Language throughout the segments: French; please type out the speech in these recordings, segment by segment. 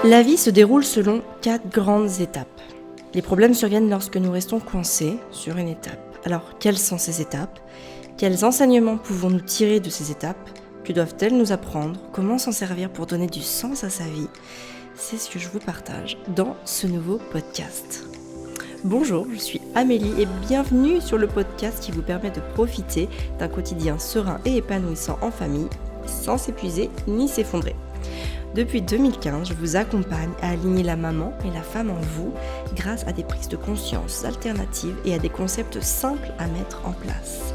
La vie se déroule selon 4 grandes étapes. Les problèmes surviennent lorsque nous restons coincés sur une étape. Alors, quelles sont ces étapes ? Quels enseignements pouvons-nous tirer de ces étapes ? Que doivent-elles nous apprendre ? Comment s'en servir pour donner du sens à sa vie ? C'est ce que je vous partage dans ce nouveau podcast. Bonjour, je suis Amélie et bienvenue sur le podcast qui vous permet de profiter d'un quotidien serein et épanouissant en famille, sans s'épuiser ni s'effondrer. Depuis 2015, je vous accompagne à aligner la maman et la femme en vous grâce à des prises de conscience alternatives et à des concepts simples à mettre en place.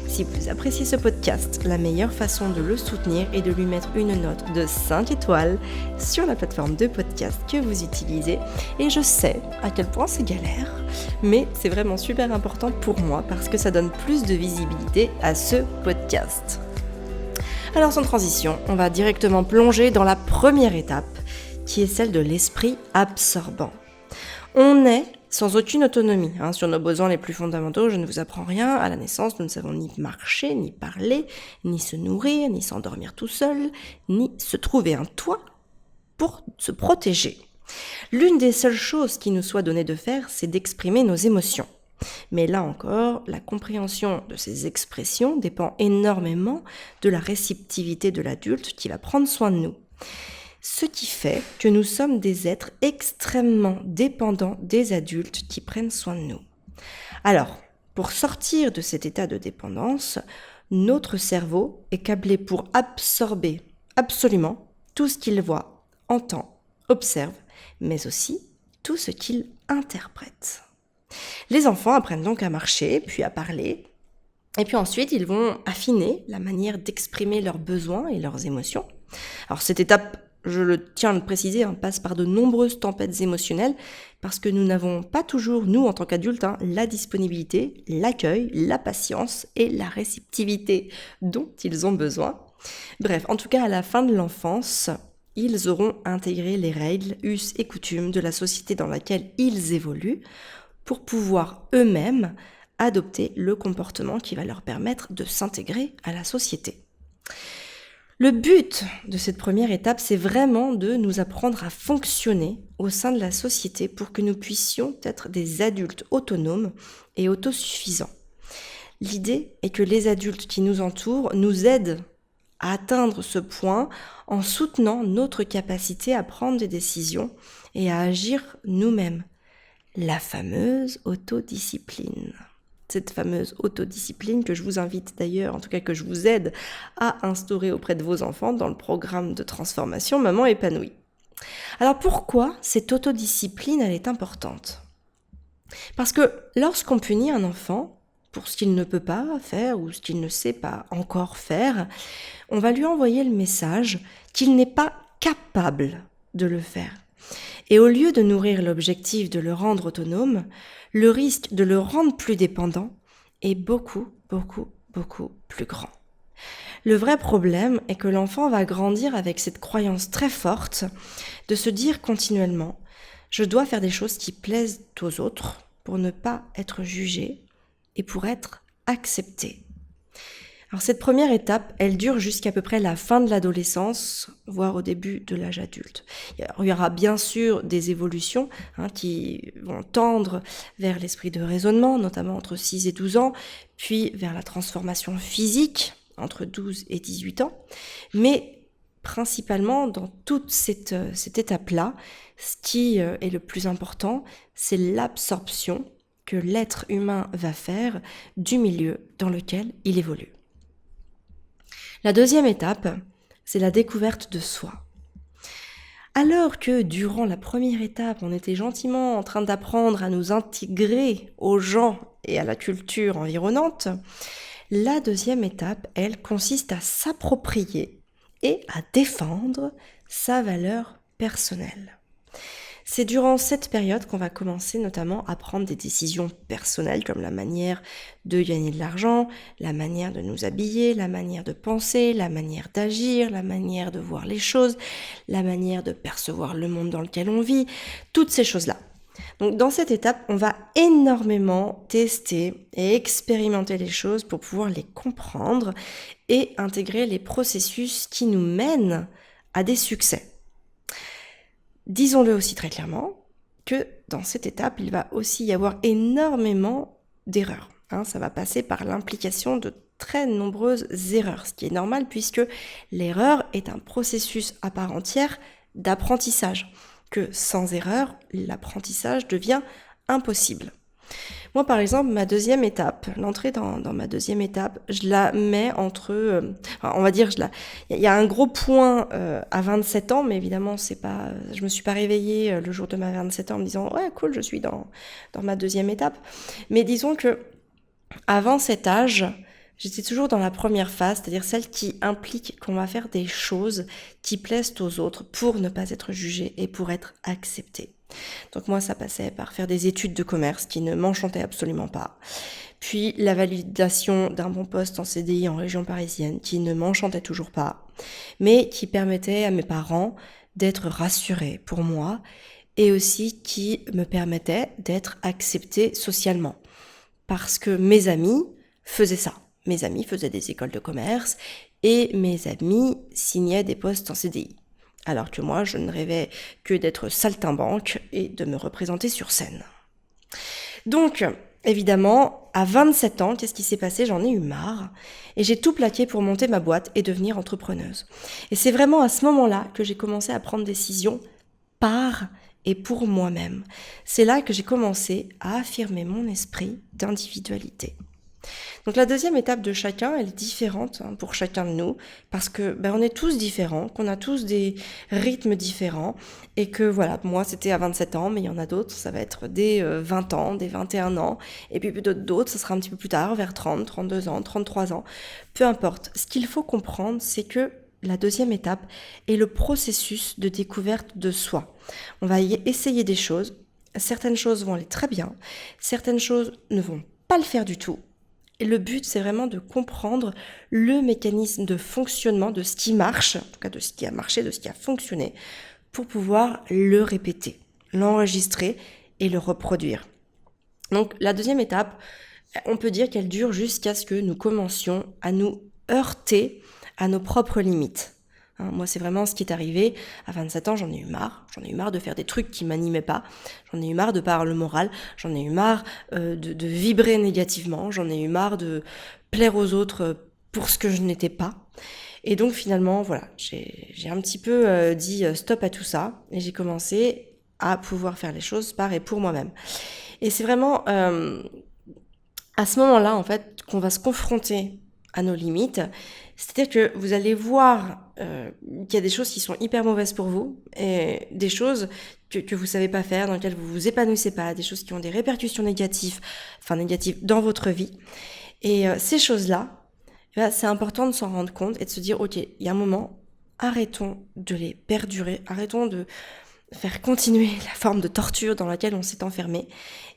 Si vous appréciez ce podcast, la meilleure façon de le soutenir est de lui mettre une note de 5 étoiles sur la plateforme de podcast que vous utilisez. Et je sais à quel point c'est galère, mais c'est vraiment super important pour moi parce que ça donne plus de visibilité à ce podcast. Alors sans transition, on va directement plonger dans la première étape, qui est celle de l'esprit absorbant. On est sans aucune autonomie sur nos besoins les plus fondamentaux. Je ne vous apprends rien. À la naissance, nous ne savons ni marcher, ni parler, ni se nourrir, ni s'endormir tout seul, ni se trouver un toit pour se protéger. L'une des seules choses qui nous soit donnée de faire, c'est d'exprimer nos émotions. Mais là encore, la compréhension de ces expressions dépend énormément de la réceptivité de l'adulte qui va prendre soin de nous. Ce qui fait que nous sommes des êtres extrêmement dépendants des adultes qui prennent soin de nous. Alors, pour sortir de cet état de dépendance, notre cerveau est câblé pour absorber absolument tout ce qu'il voit, entend, observe, mais aussi tout ce qu'il interprète. Les enfants apprennent donc à marcher, puis à parler, et puis ensuite ils vont affiner la manière d'exprimer leurs besoins et leurs émotions. Alors cette étape, je le tiens à le préciser, passe par de nombreuses tempêtes émotionnelles, parce que nous n'avons pas toujours, nous en tant qu'adultes, la disponibilité, l'accueil, la patience et la réceptivité dont ils ont besoin. Bref, en tout cas à la fin de l'enfance, ils auront intégré les règles, us et coutumes de la société dans laquelle ils évoluent, pour pouvoir eux-mêmes adopter le comportement qui va leur permettre de s'intégrer à la société. Le but de cette première étape, c'est vraiment de nous apprendre à fonctionner au sein de la société pour que nous puissions être des adultes autonomes et autosuffisants. L'idée est que les adultes qui nous entourent nous aident à atteindre ce point en soutenant notre capacité à prendre des décisions et à agir nous-mêmes. La fameuse autodiscipline. Cette fameuse autodiscipline que je vous invite d'ailleurs, en tout cas que je vous aide à instaurer auprès de vos enfants dans le programme de transformation Maman épanouie. Alors pourquoi cette autodiscipline, elle est importante ? Parce que lorsqu'on punit un enfant pour ce qu'il ne peut pas faire ou ce qu'il ne sait pas encore faire, on va lui envoyer le message qu'il n'est pas capable de le faire. Et au lieu de nourrir l'objectif de le rendre autonome, le risque de le rendre plus dépendant est beaucoup plus grand. Le vrai problème est que l'enfant va grandir avec cette croyance très forte de se dire continuellement « je dois faire des choses qui plaisent aux autres pour ne pas être jugé et pour être accepté ». Alors cette première étape, elle dure jusqu'à peu près la fin de l'adolescence, voire au début de l'âge adulte. Il y aura bien sûr des évolutions qui vont tendre vers l'esprit de raisonnement, notamment entre 6 et 12 ans, puis vers la transformation physique, entre 12 et 18 ans. Mais principalement, dans toute cette étape-là, ce qui est le plus important, c'est l'absorption que l'être humain va faire du milieu dans lequel il évolue. La deuxième étape, c'est la découverte de soi. Alors que durant la première étape, on était gentiment en train d'apprendre à nous intégrer aux gens et à la culture environnante, la deuxième étape, elle, consiste à s'approprier et à défendre sa valeur personnelle. C'est durant cette période qu'on va commencer notamment à prendre des décisions personnelles comme la manière de gagner de l'argent, la manière de nous habiller, la manière de penser, la manière d'agir, la manière de voir les choses, la manière de percevoir le monde dans lequel on vit, toutes ces choses-là. Donc dans cette étape, on va énormément tester et expérimenter les choses pour pouvoir les comprendre et intégrer les processus qui nous mènent à des succès. disons-le aussi très clairement, que dans cette étape, il va aussi y avoir énormément d'erreurs. Ça va passer par l'implication de très nombreuses erreurs, ce qui est normal puisque l'erreur est un processus à part entière d'apprentissage, que sans erreur, l'apprentissage devient impossible. Moi, par exemple, ma deuxième étape, l'entrée dans ma deuxième étape, je la mets entre, on va dire, il y a un gros point à 27 ans, mais évidemment, je me suis pas réveillée le jour de ma 27 ans en me disant, ouais, cool, je suis dans ma deuxième étape. Mais disons que avant cet âge, j'étais toujours dans la première phase, c'est-à-dire celle qui implique qu'on va faire des choses qui plaisent aux autres pour ne pas être jugé et pour être accepté. Donc moi, ça passait par faire des études de commerce qui ne m'enchantaient absolument pas. Puis la validation d'un bon poste en CDI en région parisienne qui ne m'enchantait toujours pas, mais qui permettait à mes parents d'être rassurés pour moi et aussi qui me permettait d'être acceptée socialement. Parce que mes amis faisaient ça. Mes amis faisaient des écoles de commerce et mes amis signaient des postes en CDI. Alors que moi, je ne rêvais que d'être saltimbanque et de me représenter sur scène. Donc, évidemment, à 27 ans, qu'est-ce qui s'est passé? J'en ai eu marre et j'ai tout plaqué pour monter ma boîte et devenir entrepreneuse. Et c'est vraiment à ce moment-là que j'ai commencé à prendre des décisions par et pour moi-même. C'est là que j'ai commencé à affirmer mon esprit d'individualité. Donc la deuxième étape de chacun, elle est différente pour chacun de nous, parce que on est tous différents, qu'on a tous des rythmes différents, et que voilà, moi c'était à 27 ans, mais il y en a d'autres, ça va être dès 20 ans, dès 21 ans, et puis d'autres, ça sera un petit peu plus tard, vers 30, 32 ans, 33 ans, peu importe. Ce qu'il faut comprendre, c'est que la deuxième étape est le processus de découverte de soi. On va y essayer des choses, certaines choses vont aller très bien, certaines choses ne vont pas le faire du tout. Et le but, c'est vraiment de comprendre le mécanisme de fonctionnement de ce qui marche, en tout cas de ce qui a marché, de ce qui a fonctionné, pour pouvoir le répéter, l'enregistrer et le reproduire. Donc la deuxième étape, on peut dire qu'elle dure jusqu'à ce que nous commencions à nous heurter à nos propres limites. Moi, c'est vraiment ce qui est arrivé. À 27 ans, j'en ai eu marre. J'en ai eu marre de faire des trucs qui m'animaient pas. J'en ai eu marre de pas avoir le moral. J'en ai eu marre de vibrer négativement. J'en ai eu marre de plaire aux autres pour ce que je n'étais pas. Et donc, finalement, voilà, j'ai un petit peu dit stop à tout ça. Et j'ai commencé à pouvoir faire les choses par et pour moi-même. Et c'est vraiment à ce moment-là, en fait, qu'on va se confronter à nos limites. C'est-à-dire que vous allez voir qu'il y a des choses qui sont hyper mauvaises pour vous et des choses que vous savez pas faire, dans lesquelles vous vous épanouissez pas, des choses qui ont des répercussions négatives dans votre vie. Et ces choses-là, c'est important de s'en rendre compte et de se dire, ok, il y a un moment, arrêtons de les perdurer, arrêtons de faire continuer la forme de torture dans laquelle on s'est enfermé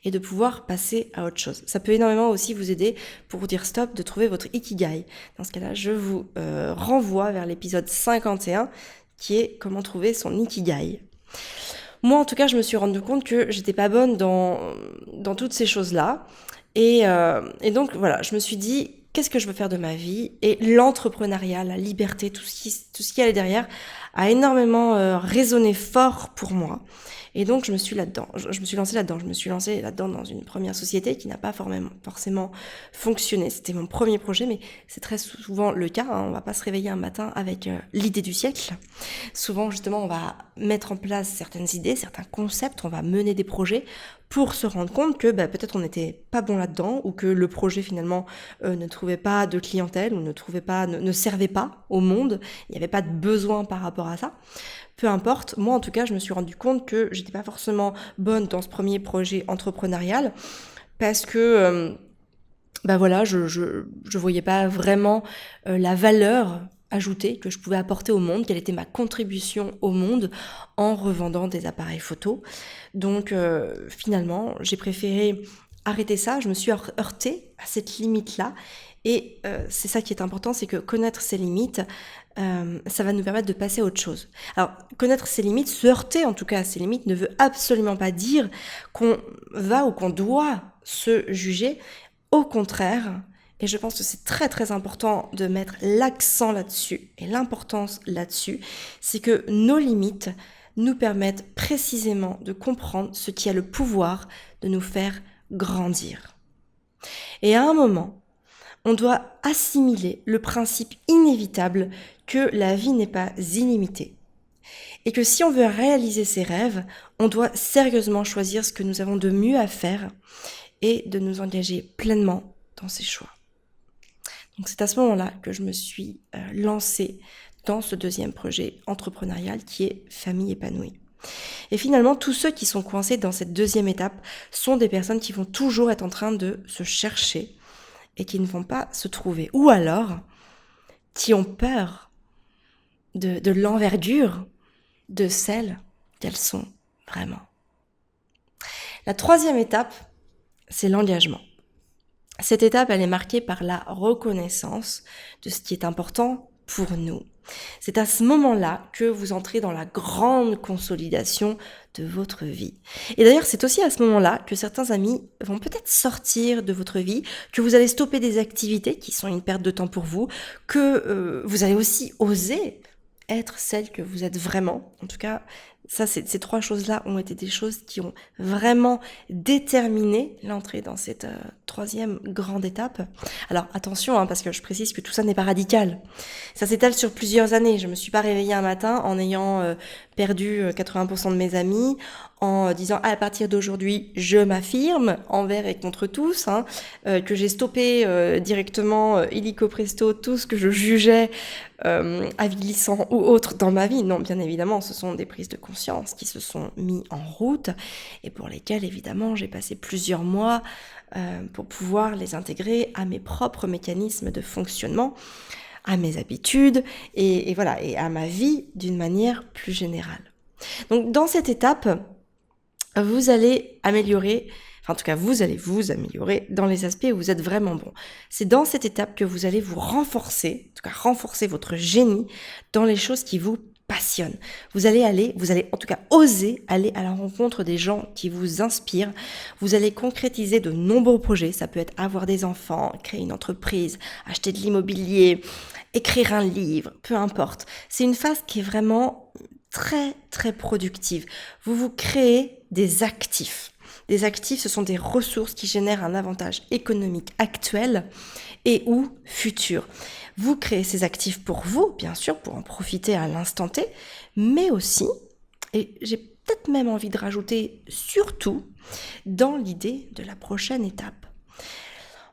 et de pouvoir passer à autre chose. Ça peut énormément aussi vous aider pour vous dire stop, de trouver votre ikigai. Dans ce cas-là, je vous renvoie vers l'épisode 51 qui est comment trouver son ikigai. Moi, en tout cas, je me suis rendu compte que j'étais pas bonne dans toutes ces choses-là. Et donc, voilà, je me suis dit, qu'est-ce que je veux faire de ma vie? Et l'entrepreneuriat, la liberté, tout ce qui allait derrière, a énormément résonné fort pour moi. Et donc, je me suis lancée là-dedans. Je me suis lancée là-dedans dans une première société qui n'a pas forcément fonctionné. C'était mon premier projet, mais c'est très souvent le cas. On va pas se réveiller un matin avec l'idée du siècle. Souvent, justement, on va mettre en place certaines idées, certains concepts, on va mener des projets pour se rendre compte que peut-être on n'était pas bon là-dedans ou que le projet finalement ne trouvait pas de clientèle ou ne servait pas au monde, il n'y avait pas de besoin par rapport à ça. Peu importe, moi en tout cas je me suis rendu compte que j'étais pas forcément bonne dans ce premier projet entrepreneurial parce que je voyais pas vraiment la valeur ajoutée que je pouvais apporter au monde, quelle était ma contribution au monde en revendant des appareils photo. Donc finalement, j'ai préféré arrêter ça, je me suis heurtée à cette limite-là. Et c'est ça qui est important, c'est que connaître ses limites, ça va nous permettre de passer à autre chose. Alors, connaître ses limites, se heurter en tout cas à ses limites, ne veut absolument pas dire qu'on va ou qu'on doit se juger. Au contraire, et je pense que c'est très très important de mettre l'accent là-dessus et l'importance là-dessus, c'est que nos limites nous permettent précisément de comprendre ce qui a le pouvoir de nous faire grandir. Et à un moment, on doit assimiler le principe inévitable que la vie n'est pas illimitée. Et que si on veut réaliser ses rêves, on doit sérieusement choisir ce que nous avons de mieux à faire et de nous engager pleinement dans ses choix. Donc c'est à ce moment-là que je me suis lancée dans ce deuxième projet entrepreneurial qui est Famille épanouie. Et finalement, tous ceux qui sont coincés dans cette deuxième étape sont des personnes qui vont toujours être en train de se chercher et qui ne vont pas se trouver. Ou alors, qui ont peur de l'envergure de celles qu'elles sont vraiment. La troisième étape, c'est l'engagement. Cette étape, elle est marquée par la reconnaissance de ce qui est important pour nous. C'est à ce moment-là que vous entrez dans la grande consolidation de votre vie. Et d'ailleurs, c'est aussi à ce moment-là que certains amis vont peut-être sortir de votre vie, que vous allez stopper des activités qui sont une perte de temps pour vous, que vous allez aussi oser être celle que vous êtes vraiment. En tout cas, ça, ces trois choses-là ont été des choses qui ont vraiment déterminé l'entrée dans cette troisième grande étape. Alors attention, parce que je précise que tout ça n'est pas radical. Ça s'étale sur plusieurs années. Je me suis pas réveillée un matin en ayant perdu 80% de mes amis, en disant à partir d'aujourd'hui, je m'affirme envers et contre tous, que j'ai stoppé directement illico presto tout ce que je jugeais avilissant ou autre dans ma vie. Non, bien évidemment, ce sont des prises de conscience qui se sont mis en route et pour lesquelles, évidemment, j'ai passé plusieurs mois pour pouvoir les intégrer à mes propres mécanismes de fonctionnement, à mes habitudes et voilà, et à ma vie d'une manière plus générale. Donc, dans cette étape, vous allez améliorer, en tout cas, vous allez vous améliorer dans les aspects où vous êtes vraiment bon. C'est dans cette étape que vous allez vous renforcer, en tout cas renforcer votre génie dans les choses qui vous passionnent. Vous allez en tout cas oser aller à la rencontre des gens qui vous inspirent. Vous allez concrétiser de nombreux projets. Ça peut être avoir des enfants, créer une entreprise, acheter de l'immobilier, écrire un livre, peu importe. C'est une phase qui est vraiment très, très productive. Vous vous créez des actifs. Des actifs, ce sont des ressources qui génèrent un avantage économique actuel et ou futur. Vous créez ces actifs pour vous, bien sûr, pour en profiter à l'instant T, mais aussi, et j'ai peut-être même envie de rajouter surtout, dans l'idée de la prochaine étape.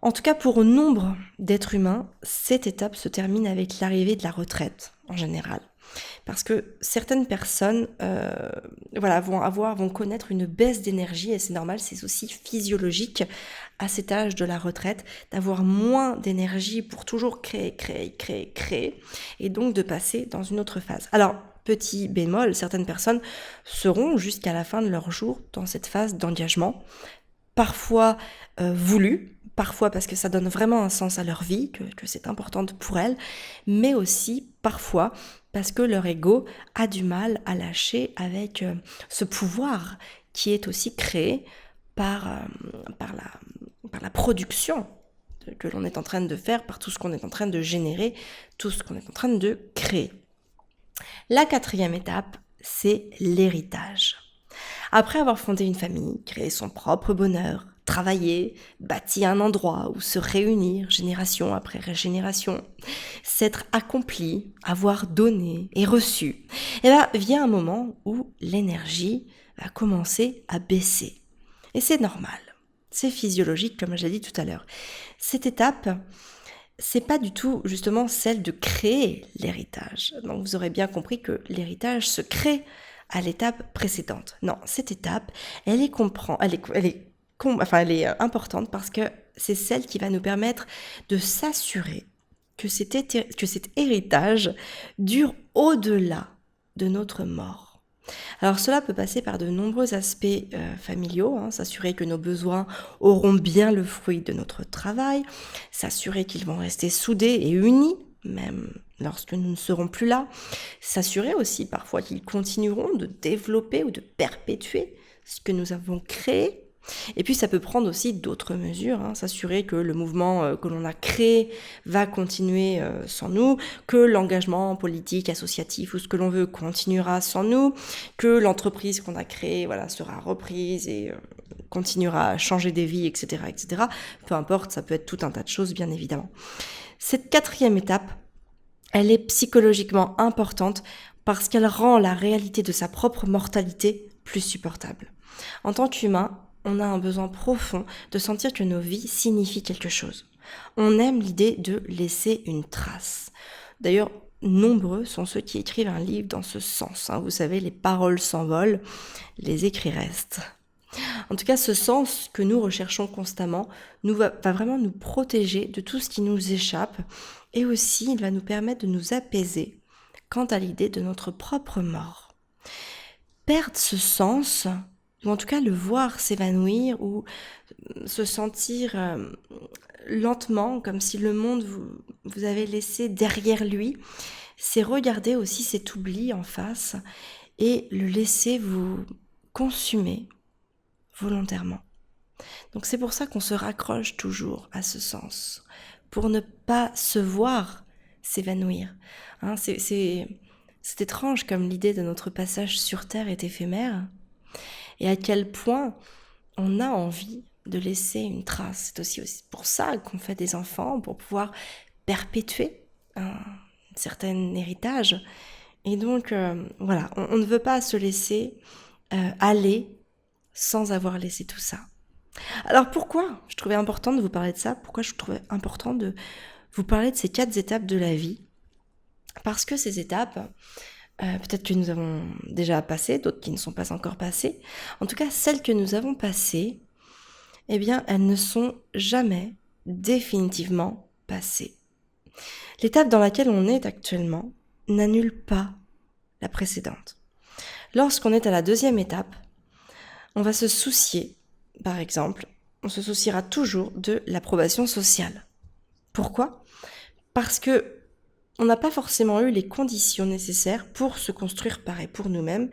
En tout cas, pour nombre d'êtres humains, cette étape se termine avec l'arrivée de la retraite, en général. Parce que certaines personnes vont connaître une baisse d'énergie et c'est normal, c'est aussi physiologique à cet âge de la retraite d'avoir moins d'énergie pour toujours créer et donc de passer dans une autre phase. Alors, petit bémol, certaines personnes seront jusqu'à la fin de leur jour dans cette phase d'engagement, parfois voulue, parfois parce que ça donne vraiment un sens à leur vie, que c'est important pour elles, mais aussi parfois parce que leur ego a du mal à lâcher avec ce pouvoir qui est aussi créé par la production que l'on est en train de faire, par tout ce qu'on est en train de générer, tout ce qu'on est en train de créer. La quatrième étape, c'est l'héritage. Après avoir fondé une famille, créé son propre bonheur, travailler, bâtir un endroit où se réunir génération après génération, s'être accompli, avoir donné et reçu, et là vient un moment où l'énergie va commencer à baisser. Et c'est normal, c'est physiologique comme je l'ai dit tout à l'heure. Cette étape, c'est pas du tout justement celle de créer l'héritage. Donc vous aurez bien compris que l'héritage se crée à l'étape précédente. Non, cette étape, elle est importante parce que c'est celle qui va nous permettre de s'assurer que cet héritage dure au-delà de notre mort. Alors cela peut passer par de nombreux aspects familiaux, s'assurer que nos besoins auront bien le fruit de notre travail, s'assurer qu'ils vont rester soudés et unis, même lorsque nous ne serons plus là, s'assurer aussi parfois qu'ils continueront de développer ou de perpétuer ce que nous avons créé. Et puis ça peut prendre aussi d'autres mesures, s'assurer que le mouvement que l'on a créé va continuer sans nous, que l'engagement politique, associatif ou ce que l'on veut continuera sans nous, que l'entreprise qu'on a créée sera reprise et continuera à changer des vies, etc., etc. Peu importe, ça peut être tout un tas de choses, bien évidemment. Cette 4e étape, elle est psychologiquement importante parce qu'elle rend la réalité de sa propre mortalité plus supportable. En tant qu'humain, on a un besoin profond de sentir que nos vies signifient quelque chose. On aime l'idée de laisser une trace. D'ailleurs, nombreux sont ceux qui écrivent un livre dans ce sens. Vous savez, les paroles s'envolent, les écrits restent. En tout cas, ce sens que nous recherchons constamment va vraiment nous protéger de tout ce qui nous échappe et aussi il va nous permettre de nous apaiser quant à l'idée de notre propre mort. Perdre ce sens, ou en tout cas le voir s'évanouir ou se sentir lentement comme si le monde vous avait laissé derrière lui, c'est regarder aussi cet oubli en face et le laisser vous consumer volontairement. Donc c'est pour ça qu'on se raccroche toujours à ce sens, pour ne pas se voir s'évanouir. C'est étrange comme l'idée de notre passage sur Terre est éphémère et à quel point on a envie de laisser une trace. C'est aussi pour ça qu'on fait des enfants, pour pouvoir perpétuer un certain héritage. Et donc, on ne veut pas se laisser aller sans avoir laissé tout ça. Alors pourquoi je trouvais important de vous parler de ça ? Pourquoi je trouvais important de vous parler de ces 4 étapes de la vie ? Parce que ces étapes, peut-être que nous avons déjà passé, d'autres qui ne sont pas encore passées. En tout cas, celles que nous avons passées, eh bien, elles ne sont jamais définitivement passées. L'étape dans laquelle on est actuellement n'annule pas la précédente. Lorsqu'on est à la 2e étape, on va se soucier, par exemple, on se souciera toujours de l'approbation sociale. Pourquoi ? Parce que on n'a pas forcément eu les conditions nécessaires pour se construire pareil pour nous-mêmes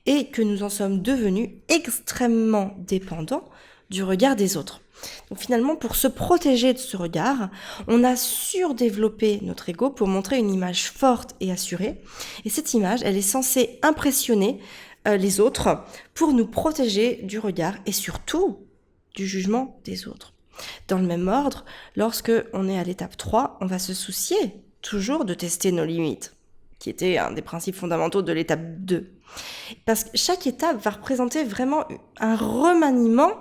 et que nous en sommes devenus extrêmement dépendants du regard des autres. Donc finalement, pour se protéger de ce regard, on a surdéveloppé notre ego pour montrer une image forte et assurée. Et cette image, elle est censée impressionner les autres pour nous protéger du regard et surtout du jugement des autres. Dans le même ordre, lorsque on est à l'étape 3, on va se soucier toujours de tester nos limites, qui était un des principes fondamentaux de l'étape 2. Parce que chaque étape va représenter vraiment un remaniement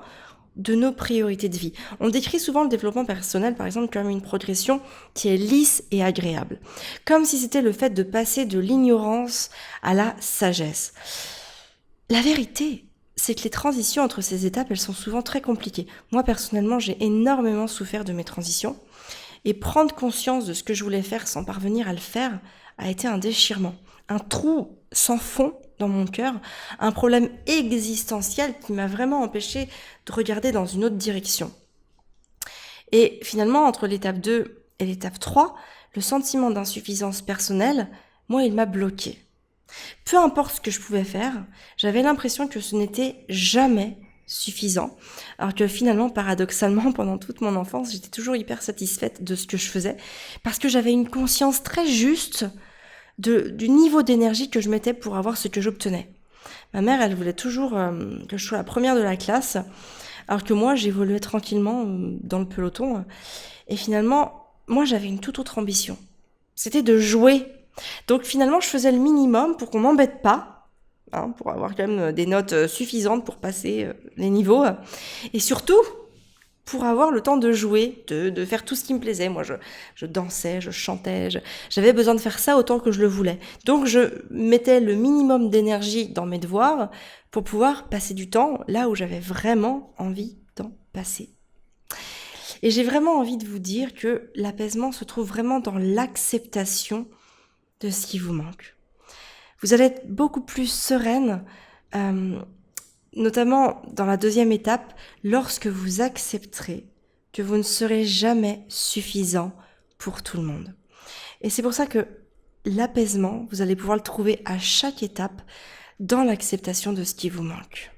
de nos priorités de vie. On décrit souvent le développement personnel, par exemple, comme une progression qui est lisse et agréable. Comme si c'était le fait de passer de l'ignorance à la sagesse. La vérité, c'est que les transitions entre ces étapes, elles sont souvent très compliquées. Moi, personnellement, j'ai énormément souffert de mes transitions. Et prendre conscience de ce que je voulais faire sans parvenir à le faire a été un déchirement, un trou sans fond dans mon cœur, un problème existentiel qui m'a vraiment empêché de regarder dans une autre direction. Et finalement, entre l'étape 2 et l'étape 3, le sentiment d'insuffisance personnelle, moi, il m'a bloqué. Peu importe ce que je pouvais faire, j'avais l'impression que ce n'était jamais suffisant, alors que finalement, paradoxalement, pendant toute mon enfance, j'étais toujours hyper satisfaite de ce que je faisais, parce que j'avais une conscience très juste du niveau d'énergie que je mettais pour avoir ce que j'obtenais. Ma mère, elle voulait toujours que je sois la première de la classe, alors que moi, j'évoluais tranquillement dans le peloton, et finalement, moi, j'avais une toute autre ambition. C'était de jouer. Donc finalement, je faisais le minimum pour qu'on m'embête pas, pour avoir quand même des notes suffisantes pour passer les niveaux. Et surtout, pour avoir le temps de jouer, de faire tout ce qui me plaisait. Moi, je dansais, je chantais, j'avais besoin de faire ça autant que je le voulais. Donc, je mettais le minimum d'énergie dans mes devoirs pour pouvoir passer du temps là où j'avais vraiment envie d'en passer. Et j'ai vraiment envie de vous dire que l'apaisement se trouve vraiment dans l'acceptation de ce qui vous manque. Vous allez être beaucoup plus sereine, notamment dans la 2e étape, lorsque vous accepterez que vous ne serez jamais suffisant pour tout le monde. Et c'est pour ça que l'apaisement, vous allez pouvoir le trouver à chaque étape dans l'acceptation de ce qui vous manque.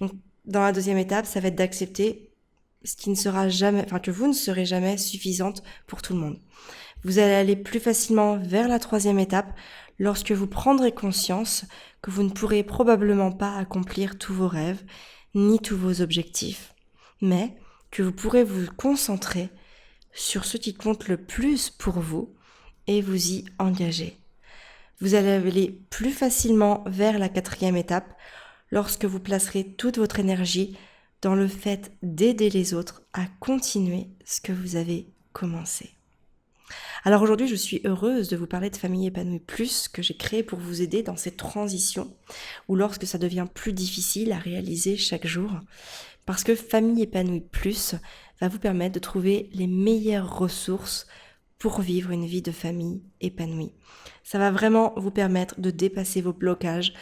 Donc, dans la deuxième étape, ça va être d'accepter ce qui ne sera jamais, enfin que vous ne serez jamais suffisante pour tout le monde. Vous allez aller plus facilement vers la troisième étape lorsque vous prendrez conscience que vous ne pourrez probablement pas accomplir tous vos rêves ni tous vos objectifs, mais que vous pourrez vous concentrer sur ce qui compte le plus pour vous et vous y engager. Vous allez aller plus facilement vers la quatrième étape lorsque vous placerez toute votre énergie dans le fait d'aider les autres à continuer ce que vous avez commencé. Alors aujourd'hui, je suis heureuse de vous parler de Famille Épanouie Plus que j'ai créé pour vous aider dans cette transition ou lorsque ça devient plus difficile à réaliser chaque jour. Parce que Famille Épanouie Plus va vous permettre de trouver les meilleures ressources pour vivre une vie de famille épanouie. Ça va vraiment vous permettre de dépasser vos blocages,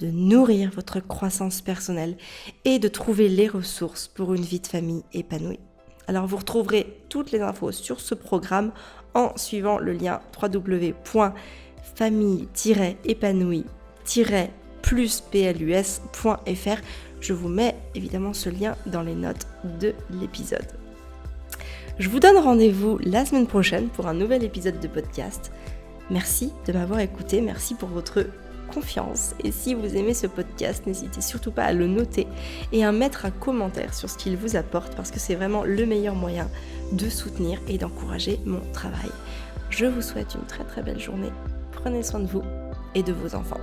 de nourrir votre croissance personnelle et de trouver les ressources pour une vie de famille épanouie. Alors vous retrouverez toutes les infos sur ce programme en suivant le lien www.famille-épanouie-plus.fr. Je vous mets évidemment ce lien dans les notes de l'épisode. Je vous donne rendez-vous la semaine prochaine pour un nouvel épisode de podcast. Merci de m'avoir écouté, merci pour votre confiance. Et si vous aimez ce podcast, n'hésitez surtout pas à le noter et à mettre un commentaire sur ce qu'il vous apporte parce que c'est vraiment le meilleur moyen de soutenir et d'encourager mon travail. Je vous souhaite une très très belle journée. Prenez soin de vous et de vos enfants.